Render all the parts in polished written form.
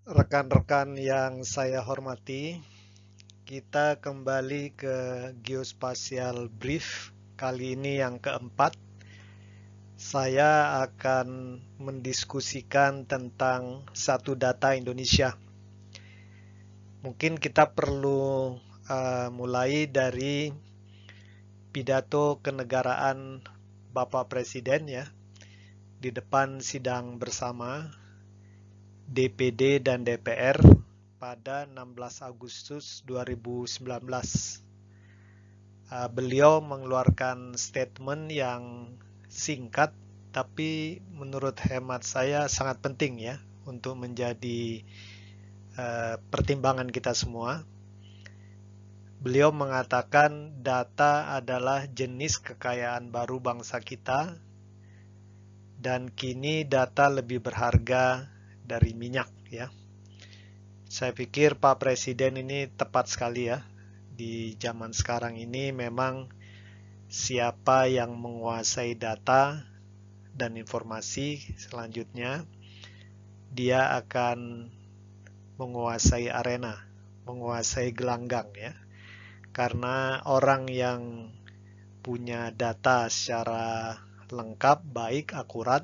Rekan-rekan yang saya hormati, kita kembali ke Geospatial Brief. Kali ini yang keempat, saya akan mendiskusikan tentang satu data Indonesia. Mungkin kita perlu mulai dari pidato kenegaraan Bapak Presiden ya, di depan sidang bersama DPD dan DPR pada 16 Agustus 2019. Beliau mengeluarkan statement yang singkat tapi menurut hemat saya sangat penting ya untuk menjadi pertimbangan kita semua. Beliau mengatakan data adalah jenis kekayaan baru bangsa kita dan kini data lebih berharga dari minyak ya. Saya pikir Pak Presiden ini tepat sekali ya. Di zaman sekarang ini memang siapa yang menguasai data dan informasi selanjutnya, dia akan menguasai arena, menguasai gelanggang ya. Karena orang yang punya data secara lengkap, baik, akurat,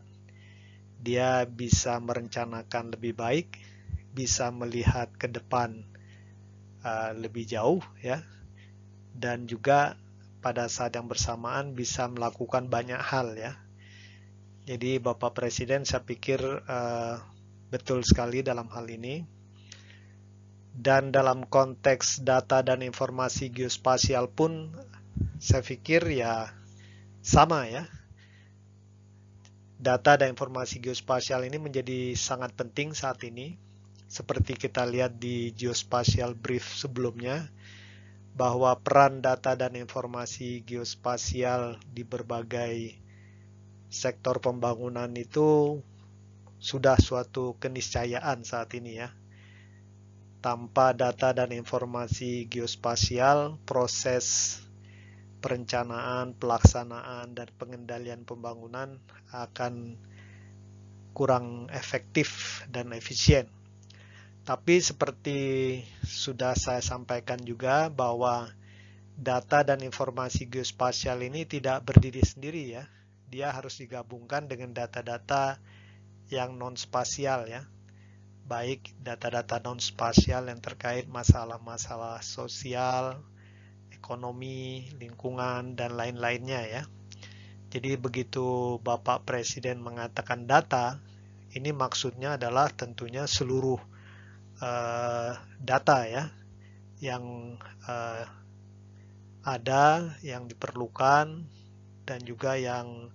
dia bisa merencanakan lebih baik, bisa melihat ke depan lebih jauh ya, dan juga pada saat yang bersamaan bisa melakukan banyak hal ya. Jadi Bapak Presiden saya pikir betul sekali dalam hal ini. Dan dalam konteks data dan informasi geospasial pun saya pikir ya sama ya. Data dan informasi geospasial ini menjadi sangat penting saat ini. Seperti kita lihat di geospatial brief sebelumnya, bahwa peran data dan informasi geospasial di berbagai sektor pembangunan itu sudah suatu keniscayaan saat ini ya. Tanpa data dan informasi geospasial, proses perencanaan, pelaksanaan, dan pengendalian pembangunan akan kurang efektif dan efisien. Tapi seperti sudah saya sampaikan juga bahwa data dan informasi geospasial ini tidak berdiri sendiri ya. Dia harus digabungkan dengan data-data yang non-spasial ya. Baik data-data non-spasial yang terkait masalah-masalah sosial, ekonomi, lingkungan, dan lain-lainnya ya. Jadi begitu Bapak Presiden mengatakan data, ini maksudnya adalah tentunya seluruh data ya yang ada, yang diperlukan, dan juga yang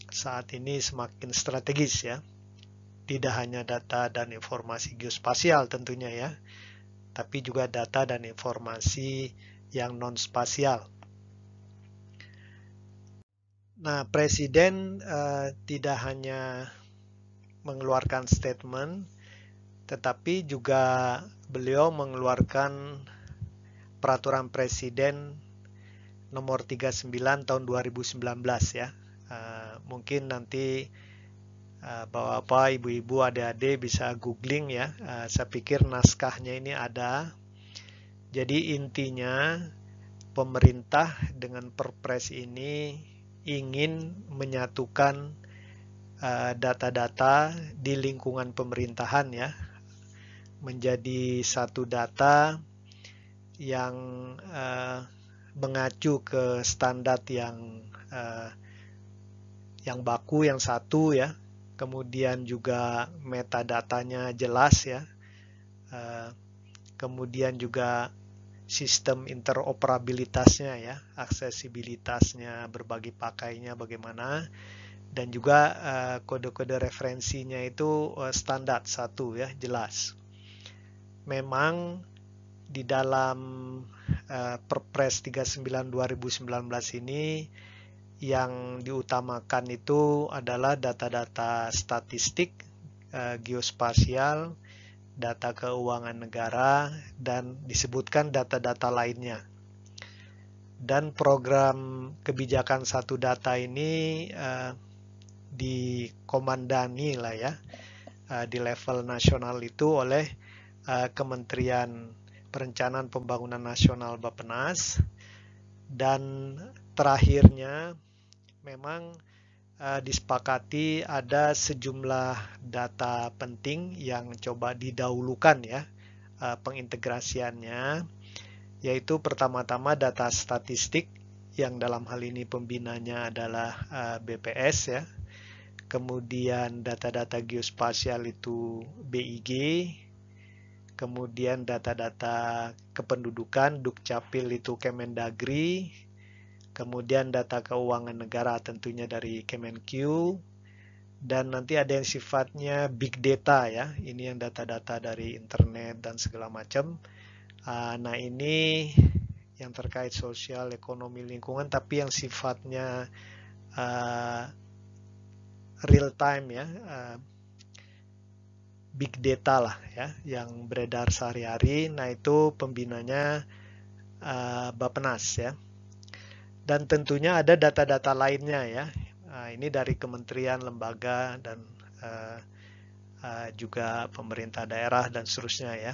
saat ini semakin strategis ya. Tidak hanya data dan informasi geospasial tentunya ya, tapi juga data dan informasi yang non-spasial. Nah, Presiden tidak hanya mengeluarkan statement, tetapi juga beliau mengeluarkan peraturan Presiden nomor 39 tahun 2019 ya. Mungkin nanti Bapak-bapak, ibu-ibu, adik-adik bisa googling ya. Saya pikir naskahnya ini ada. Jadi intinya pemerintah dengan Perpres ini ingin menyatukan data-data di lingkungan pemerintahan ya, menjadi satu data yang mengacu ke standar yang baku, yang satu ya. Kemudian juga metadatanya jelas ya. Kemudian juga sistem interoperabilitasnya ya, aksesibilitasnya, berbagi pakainya bagaimana, dan juga kode-kode referensinya itu standar satu ya, jelas. Memang di dalam Perpres 39 2019 ini yang diutamakan itu adalah data-data statistik, geospasial, data keuangan negara, dan disebutkan data-data lainnya. Dan program kebijakan satu data ini dikomandani lah ya di level nasional itu oleh Kementerian Perencanaan Pembangunan Nasional Bappenas, dan terakhirnya memang disepakati ada sejumlah data penting yang coba didahulukan ya pengintegrasiannya, yaitu pertama-tama data statistik yang dalam hal ini pembinanya adalah BPS ya. Kemudian data-data geospasial itu BIG, kemudian data-data kependudukan Dukcapil itu Kemendagri, kemudian data keuangan negara tentunya dari Kemenq, dan nanti ada yang sifatnya big data ya, ini yang data-data dari internet dan segala macam. Nah ini yang terkait sosial, ekonomi, lingkungan, tapi yang sifatnya real time ya, big data lah ya, yang beredar sehari-hari. Nah itu pembinanya Bappenas ya. Dan tentunya ada data-data lainnya ya. Ini dari kementerian, lembaga, dan juga pemerintah daerah dan seterusnya ya.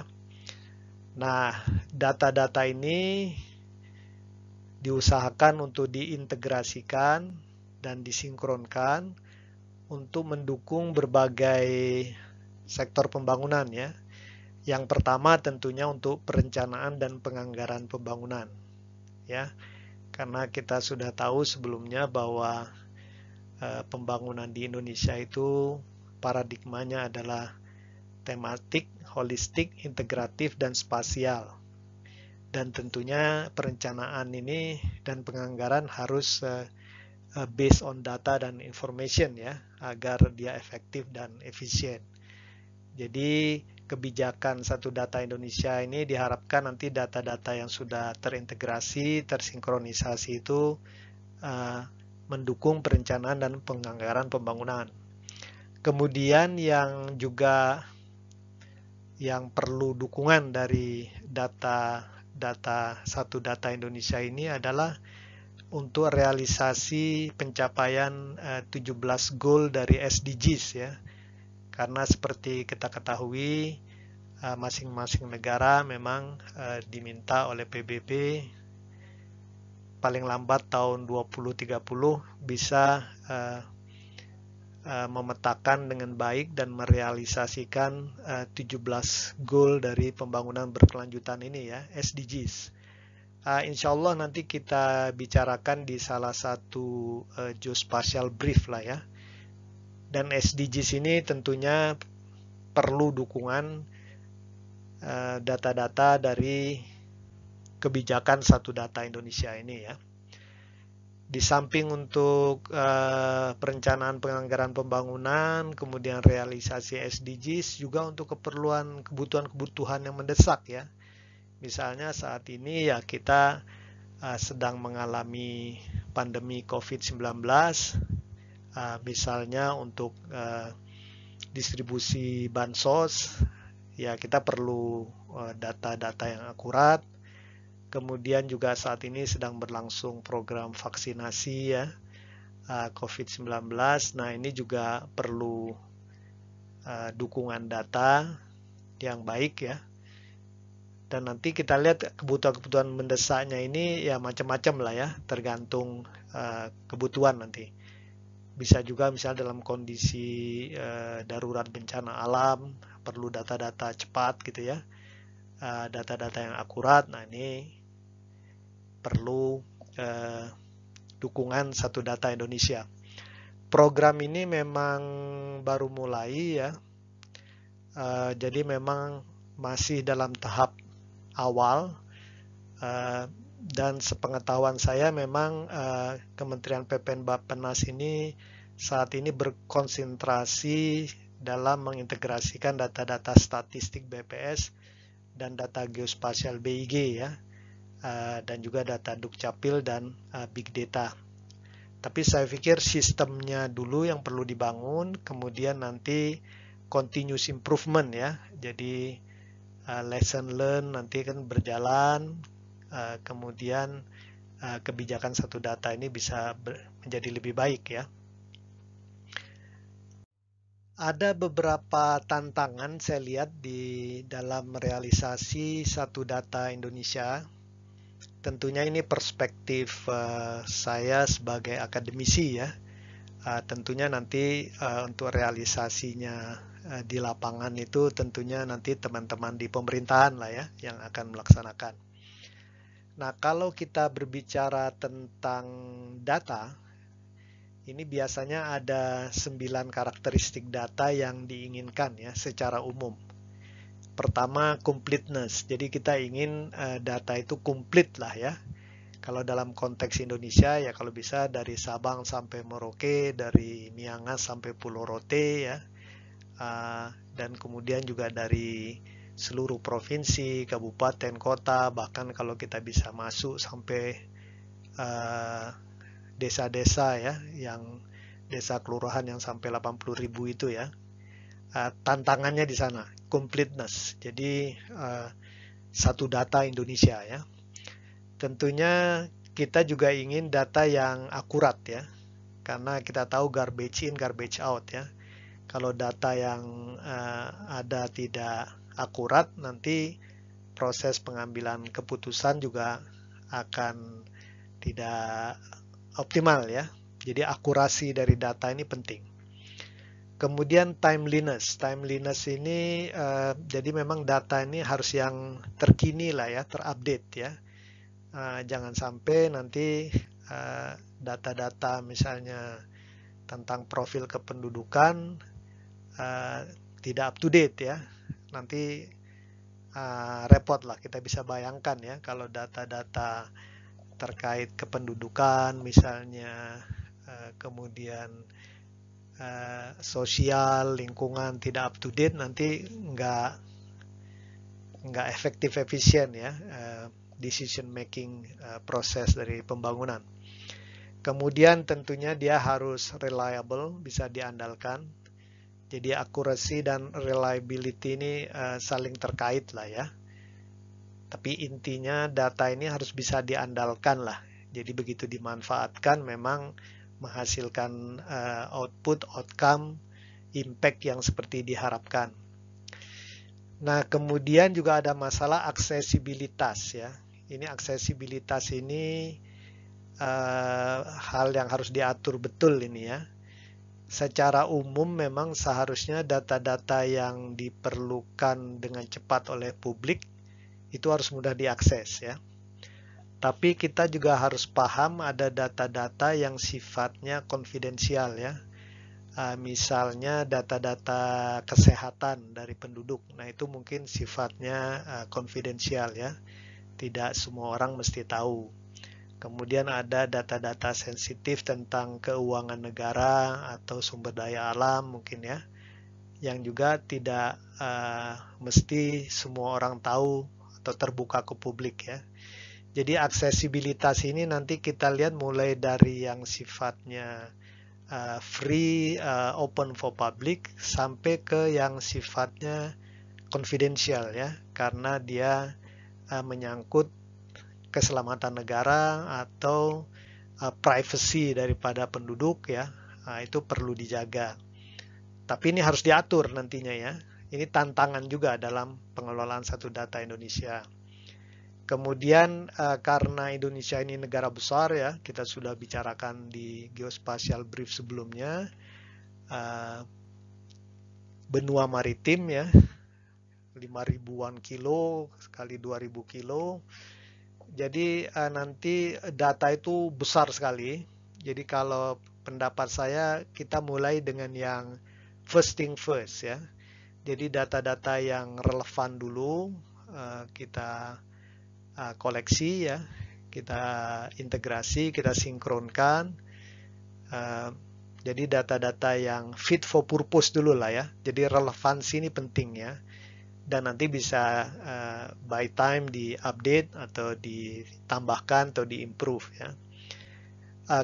Nah, data-data ini diusahakan untuk diintegrasikan dan disinkronkan untuk mendukung berbagai sektor pembangunan ya. Yang pertama tentunya untuk perencanaan dan penganggaran pembangunan ya. Karena kita sudah tahu sebelumnya bahwa pembangunan di Indonesia itu paradigmanya adalah tematik, holistik, integratif, dan spasial. Dan tentunya perencanaan ini dan penganggaran harus based on data dan information ya, agar dia efektif dan efisien. Jadi kebijakan satu data Indonesia ini diharapkan nanti data-data yang sudah terintegrasi, tersinkronisasi itu mendukung perencanaan dan penganggaran pembangunan. Kemudian yang juga yang perlu dukungan dari satu data Indonesia ini adalah untuk realisasi pencapaian 17 goal dari SDGs ya. Karena seperti kita ketahui masing-masing negara memang diminta oleh PBB paling lambat tahun 2030 bisa memetakan dengan baik dan merealisasikan 17 goal dari pembangunan berkelanjutan ini ya, SDGs. Insya Allah nanti kita bicarakan di salah satu geospatial brief lah ya. Dan SDGs ini tentunya perlu dukungan data-data dari kebijakan satu data Indonesia ini ya. Di samping untuk perencanaan penganggaran pembangunan, kemudian realisasi SDGs, juga untuk kebutuhan-kebutuhan yang mendesak ya. Misalnya saat ini ya kita sedang mengalami pandemi COVID-19, misalnya untuk distribusi bansos, ya kita perlu data-data yang akurat. Kemudian juga saat ini sedang berlangsung program vaksinasi ya, COVID-19. Nah ini juga perlu dukungan data yang baik ya. Dan nanti kita lihat kebutuhan-kebutuhan mendesaknya ini ya macam-macam lah ya, tergantung kebutuhan nanti. Bisa juga misalnya dalam kondisi darurat bencana alam, perlu data-data cepat gitu ya, data-data yang akurat. Nah ini perlu dukungan satu data Indonesia. Program ini memang baru mulai ya, jadi memang masih dalam tahap awal, dan sepengetahuan saya memang Kementerian PPN Bappenas ini saat ini berkonsentrasi dalam mengintegrasikan data-data statistik BPS dan data geospasial BIG ya, dan juga data Dukcapil dan big data. Tapi saya pikir sistemnya dulu yang perlu dibangun, kemudian nanti continuous improvement ya. Jadi lesson learn nanti kan berjalan, kemudian kebijakan satu data ini bisa menjadi lebih baik ya. Ada beberapa tantangan saya lihat di dalam realisasi satu data Indonesia. Tentunya ini perspektif saya sebagai akademisi ya. Tentunya nanti untuk realisasinya di lapangan itu tentunya nanti teman-teman di pemerintahan lah ya yang akan melaksanakan. Nah, kalau kita berbicara tentang data, ini biasanya ada 9 karakteristik data yang diinginkan ya secara umum. Pertama, completeness. Jadi kita ingin data itu komplit lah ya. Kalau dalam konteks Indonesia ya kalau bisa dari Sabang sampai Merauke, dari Miangas sampai Pulau Rote ya. Dan kemudian juga dari seluruh provinsi, kabupaten, kota, bahkan kalau kita bisa masuk sampai desa-desa ya, yang desa kelurahan yang sampai 80.000 itu ya. Tantangannya di sana, completeness. Jadi satu data Indonesia ya. Tentunya kita juga ingin data yang akurat ya, karena kita tahu garbage in, garbage out ya. Kalau data yang ada tidak akurat, nanti proses pengambilan keputusan juga akan tidak optimal ya. Jadi akurasi dari data ini penting. Kemudian timeliness. Timeliness ini jadi memang data ini harus yang terkini lah ya, terupdate ya. Jangan sampai nanti data-data misalnya tentang profil kependudukan tidak up to date ya. Nanti repot lah, kita bisa bayangkan ya kalau data-data terkait kependudukan misalnya, kemudian sosial, lingkungan tidak up to date, nanti nggak efektif efisien ya decision making proses dari pembangunan. Kemudian tentunya dia harus reliable, bisa diandalkan. Jadi accuracy dan reliability ini saling terkait lah ya. Tapi intinya data ini harus bisa diandalkan lah. Jadi begitu dimanfaatkan memang menghasilkan output, outcome, impact yang seperti diharapkan. Nah, kemudian juga ada masalah aksesibilitas ya. Ini aksesibilitas ini hal yang harus diatur betul ini ya. Secara umum memang seharusnya data-data yang diperlukan dengan cepat oleh publik itu harus mudah diakses ya. Tapi kita juga harus paham ada data-data yang sifatnya konfidensial ya. Misalnya data-data kesehatan dari penduduk. Nah, itu mungkin sifatnya konfidensial ya. Tidak semua orang mesti tahu. Kemudian ada data-data sensitif tentang keuangan negara atau sumber daya alam mungkin ya, yang juga tidak mesti semua orang tahu atau terbuka ke publik ya. Jadi aksesibilitas ini nanti kita lihat mulai dari yang sifatnya free, open for public, sampai ke yang sifatnya confidential ya, karena dia menyangkut keselamatan negara atau privacy daripada penduduk ya, itu perlu dijaga. Tapi ini harus diatur nantinya ya. Ini tantangan juga dalam pengelolaan satu data Indonesia. Kemudian karena Indonesia ini negara besar ya, kita sudah bicarakan di geospatial brief sebelumnya, benua maritim ya, 5.000-an kilo kali 2.000 kilo. Jadi nanti data itu besar sekali. Jadi kalau pendapat saya kita mulai dengan yang first thing first ya. Jadi data-data yang relevan dulu kita koleksi ya, kita integrasi, kita sinkronkan. Jadi data-data yang fit for purpose dulu lah ya. Jadi relevansi ini penting ya. Dan nanti bisa by time di-update atau ditambahkan atau di-improve ya.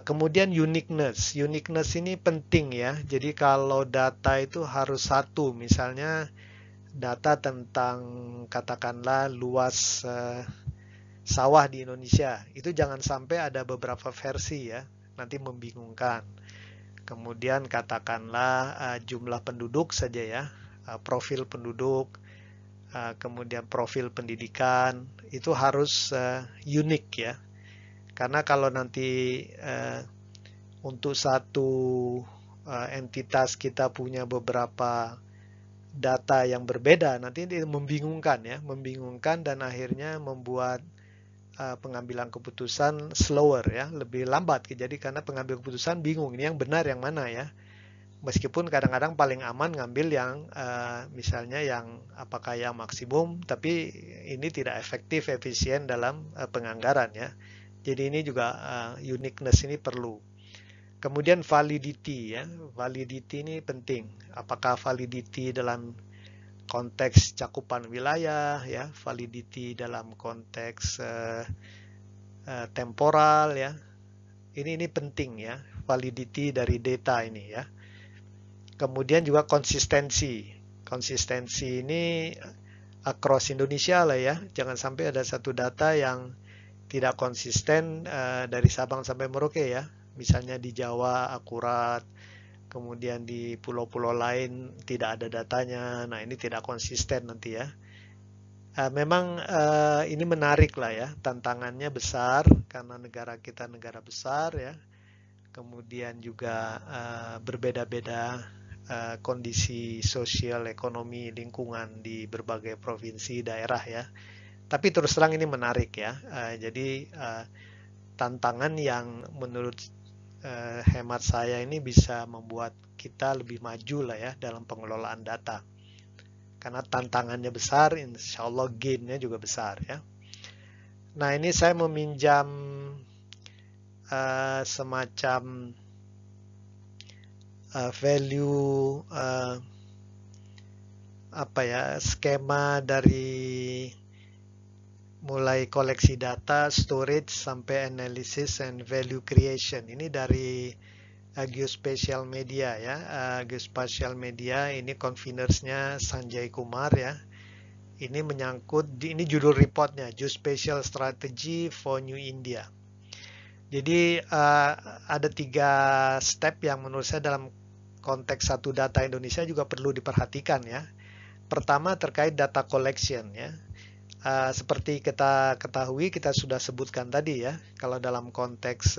Kemudian uniqueness. Uniqueness ini penting ya. Jadi kalau data itu harus satu, misalnya data tentang katakanlah luas sawah di Indonesia. Itu jangan sampai ada beberapa versi ya. Nanti membingungkan. kemudian katakanlah jumlah penduduk saja ya, profil penduduk, kemudian profil pendidikan, itu harus unik ya. Karena kalau nanti untuk satu entitas kita punya beberapa data yang berbeda, nanti ini membingungkan ya, membingungkan dan akhirnya membuat pengambilan keputusan slower ya, lebih lambat. Jadi karena pengambil keputusan bingung ini yang benar yang mana ya. Meskipun kadang-kadang paling aman ngambil yang misalnya yang apakah yang maksimum, tapi ini tidak efektif, efisien dalam penganggaran ya. Jadi ini juga uniqueness ini perlu. Kemudian validity ya, validity ini penting. Apakah validity dalam konteks cakupan wilayah ya, validity dalam konteks temporal ya. Ini penting ya, validity dari data ini ya. Kemudian juga konsistensi. Konsistensi ini across Indonesia lah ya. Jangan sampai ada satu data yang tidak konsisten dari Sabang sampai Merauke ya. Misalnya di Jawa akurat, kemudian di pulau-pulau lain tidak ada datanya. Nah, ini tidak konsisten nanti ya. Memang ini menarik lah ya, tantangannya besar karena negara kita negara besar ya. Kemudian juga berbeda-beda kondisi sosial, ekonomi, lingkungan di berbagai provinsi, daerah ya. Tapi terus terang ini menarik ya. Jadi tantangan yang menurut hemat saya ini bisa membuat kita lebih maju lah ya dalam pengelolaan data. Karena tantangannya besar, insya Allah gain-nya juga besar ya. Nah ini saya meminjam semacam value apa ya, skema dari mulai koleksi data, storage, sampai analysis and value creation. Ini dari Geospatial Media ya. Geospatial Media ini convenersnya Sanjay Kumar ya. Ini menyangkut, ini judul reportnya, Geospatial Strategy for New India. Jadi ada 3 step yang menurut saya dalam konteks satu data Indonesia juga perlu diperhatikan ya. Pertama terkait data collection ya. Seperti kita ketahui, kita sudah sebutkan tadi ya, kalau dalam konteks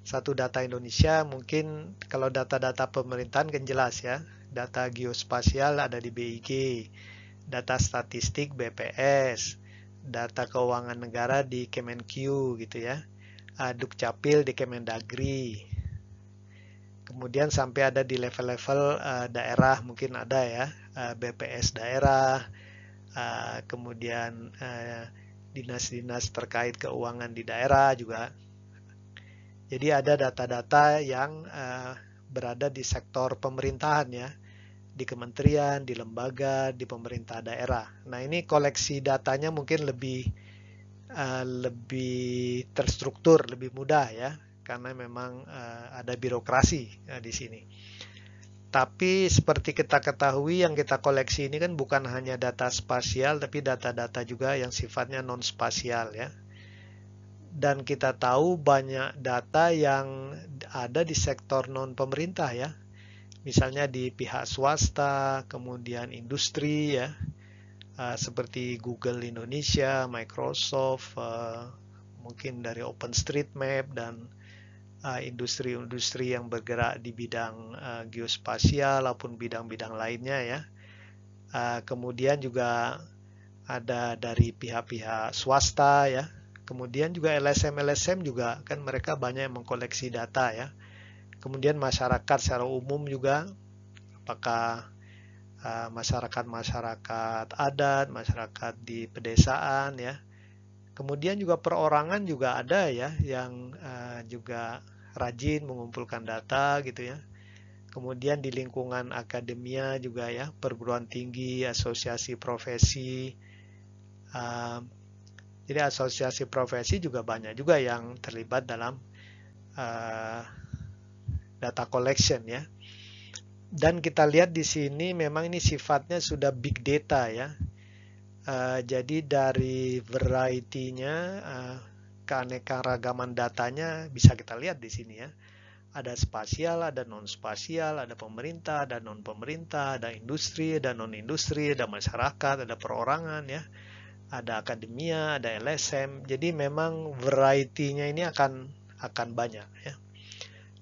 satu data Indonesia, mungkin kalau data-data pemerintahan kan jelas ya, data geospasial ada di BIG, data statistik BPS, data keuangan negara di Kemenq gitu ya, Dukcapil di Kemendagri, kemudian sampai ada di level-level daerah mungkin ada ya, BPS daerah, kemudian dinas-dinas terkait keuangan di daerah juga. Jadi ada data-data yang berada di sektor pemerintahan ya, di kementerian, di lembaga, di pemerintah daerah. Nah ini koleksi datanya mungkin lebih terstruktur, lebih mudah ya, karena memang ada birokrasi di sini. Tapi seperti kita ketahui, yang kita koleksi ini kan bukan hanya data spasial, tapi data-data juga yang sifatnya non-spasial ya. Dan kita tahu banyak data yang ada di sektor non-pemerintah ya. Misalnya di pihak swasta, kemudian industri ya. Seperti Google Indonesia, Microsoft, mungkin dari OpenStreetMap, dan industri-industri yang bergerak di bidang geospasial maupun bidang-bidang lainnya ya. Kemudian juga ada dari pihak-pihak swasta ya. Kemudian juga LSM juga kan mereka banyak yang mengkoleksi data ya. Kemudian masyarakat secara umum juga, apakah masyarakat adat, masyarakat di pedesaan ya. Kemudian juga perorangan juga ada ya yang juga rajin mengumpulkan data gitu ya. Kemudian di lingkungan akademia juga ya, perguruan tinggi, asosiasi profesi. Jadi asosiasi profesi juga banyak juga yang terlibat dalam data collection ya. Dan kita lihat di sini memang ini sifatnya sudah big data ya. Jadi dari variety-nya, keanekaragaman datanya bisa kita lihat di sini ya. Ada spasial, ada non-spasial, ada pemerintah, ada non-pemerintah, ada industri, ada non-industri, ada masyarakat, ada perorangan ya, ada akademia, ada LSM. Jadi memang variety-nya ini akan banyak ya.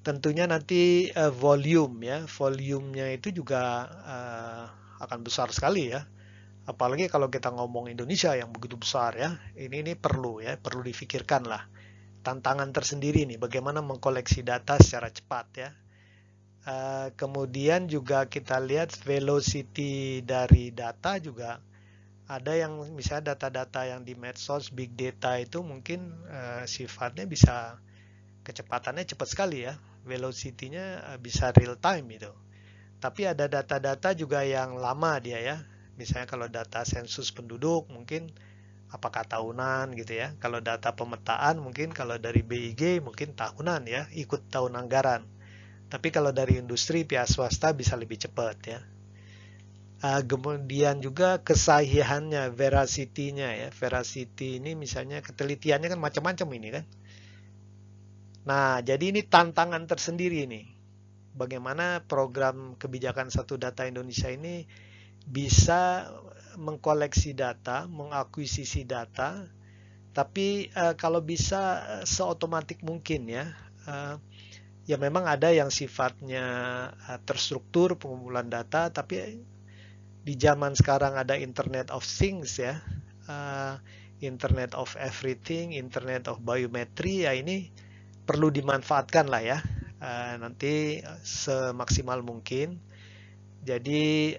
Tentunya nanti volume ya, volumenya itu juga akan besar sekali ya. Apalagi kalau kita ngomong Indonesia yang begitu besar ya, ini perlu difikirkan lah. Tantangan tersendiri nih, bagaimana mengkoleksi data secara cepat ya. Kemudian juga kita lihat velocity dari data juga. Ada yang misalnya data-data yang di medsos, big data itu mungkin sifatnya bisa kecepatannya cepat sekali ya. Velocity-nya bisa real time itu. Tapi ada data-data juga yang lama dia ya. Misalnya kalau data sensus penduduk mungkin apakah tahunan gitu ya. Kalau data pemetaan mungkin kalau dari BIG mungkin tahunan ya, ikut tahun anggaran. Tapi kalau dari industri pihak swasta bisa lebih cepat ya. Kemudian juga kesahihannya, veracity-nya ya. Veracity ini misalnya ketelitiannya kan macam-macam ini kan. Nah, jadi ini tantangan tersendiri nih. Bagaimana program kebijakan satu data Indonesia ini bisa mengkoleksi data, mengakuisisi data, tapi kalau bisa seotomatik mungkin ya. Ya memang ada yang sifatnya terstruktur pengumpulan data, tapi di zaman sekarang ada Internet of Things ya, Internet of Everything, Internet of Biometry, ya ini perlu dimanfaatkan lah ya, nanti semaksimal mungkin. Jadi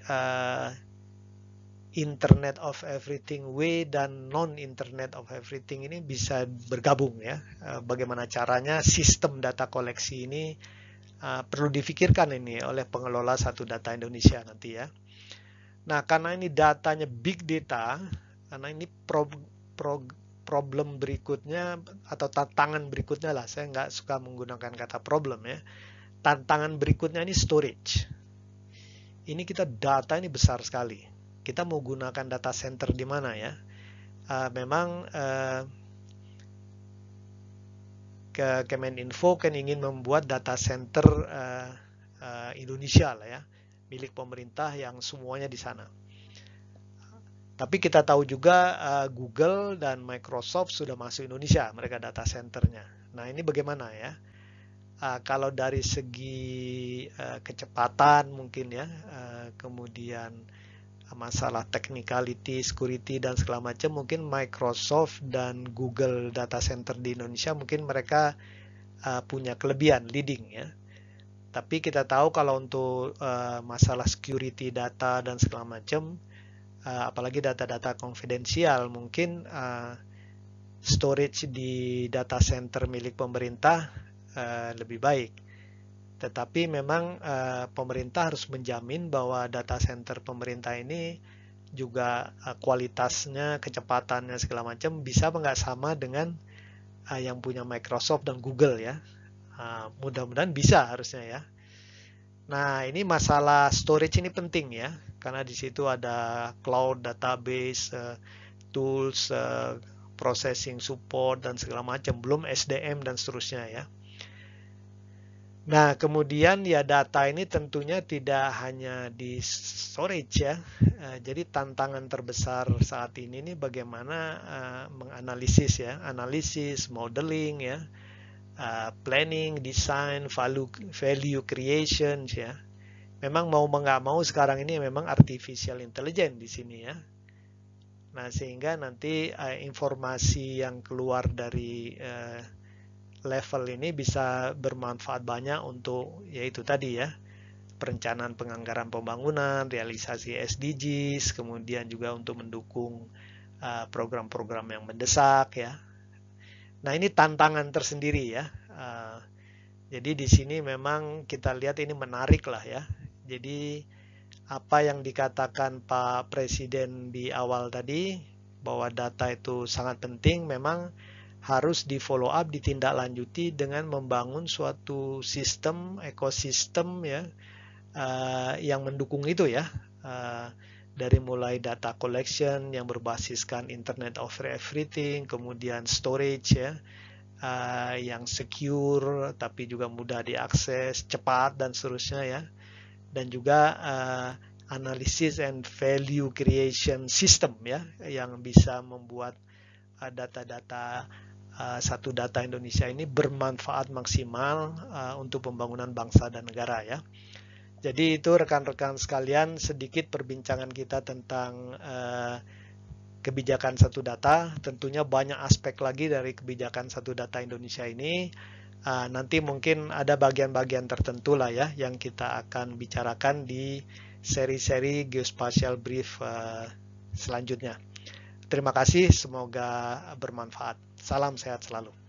Internet of Everything W dan non-Internet of Everything ini bisa bergabung ya. Bagaimana caranya sistem data koleksi ini perlu difikirkan ini oleh pengelola satu data Indonesia nanti ya. Nah, karena ini datanya big data, karena ini problem berikutnya atau tantangan berikutnya lah, saya nggak suka menggunakan kata problem ya. Tantangan berikutnya ini storage. Ini kita data ini besar sekali. Kita mau gunakan data center di mana ya? Memang Kemeninfo kan ingin membuat data center Indonesia lah ya, milik pemerintah yang semuanya di sana. Tapi kita tahu juga Google dan Microsoft sudah masuk Indonesia, mereka data centernya. Nah ini bagaimana ya? Kalau dari segi kecepatan mungkin ya, kemudian masalah technicality, security dan segala macam, mungkin Microsoft dan Google data center di Indonesia mungkin mereka punya kelebihan leading ya. Tapi kita tahu kalau untuk masalah security data dan segala macam, apalagi data-data konfidensial, mungkin storage di data center milik pemerintah lebih baik. Tetapi memang pemerintah harus menjamin bahwa data center pemerintah ini juga kualitasnya, kecepatannya segala macam bisa nggak sama dengan yang punya Microsoft dan Google ya. Mudah-mudahan bisa harusnya ya. Nah ini masalah storage ini penting ya, karena di situ ada cloud database, tools, processing support dan segala macam, belum SDM dan seterusnya ya. Nah, kemudian ya data ini tentunya tidak hanya di storage ya. Jadi tantangan terbesar saat ini nih bagaimana menganalisis ya, analisis, modeling ya, planning, design, value creation ya. Memang mau nggak mau sekarang ini memang artificial intelligence di sini ya. Nah, sehingga nanti informasi yang keluar dari level ini bisa bermanfaat banyak untuk yaitu tadi ya, perencanaan penganggaran pembangunan, realisasi SDGs, kemudian juga untuk mendukung program-program yang mendesak ya. Nah ini tantangan tersendiri ya. Jadi di sini memang kita lihat ini menarik lah ya. Jadi apa yang dikatakan Pak Presiden di awal tadi bahwa data itu sangat penting, memang harus di follow up, ditindaklanjuti dengan membangun suatu sistem, ekosistem ya, yang mendukung itu ya, dari mulai data collection yang berbasiskan Internet of Everything, kemudian storage ya, yang secure, tapi juga mudah diakses, cepat dan seterusnya ya. Dan juga analysis and value creation system ya, yang bisa membuat data-data satu data Indonesia ini bermanfaat maksimal untuk pembangunan bangsa dan negara ya. Jadi itu rekan-rekan sekalian sedikit perbincangan kita tentang kebijakan satu data. Tentunya banyak aspek lagi dari kebijakan satu data Indonesia ini. Nanti mungkin ada bagian-bagian tertentu lah ya yang kita akan bicarakan di seri-seri Geospatial Brief selanjutnya. Terima kasih, semoga bermanfaat. Salam sehat selalu.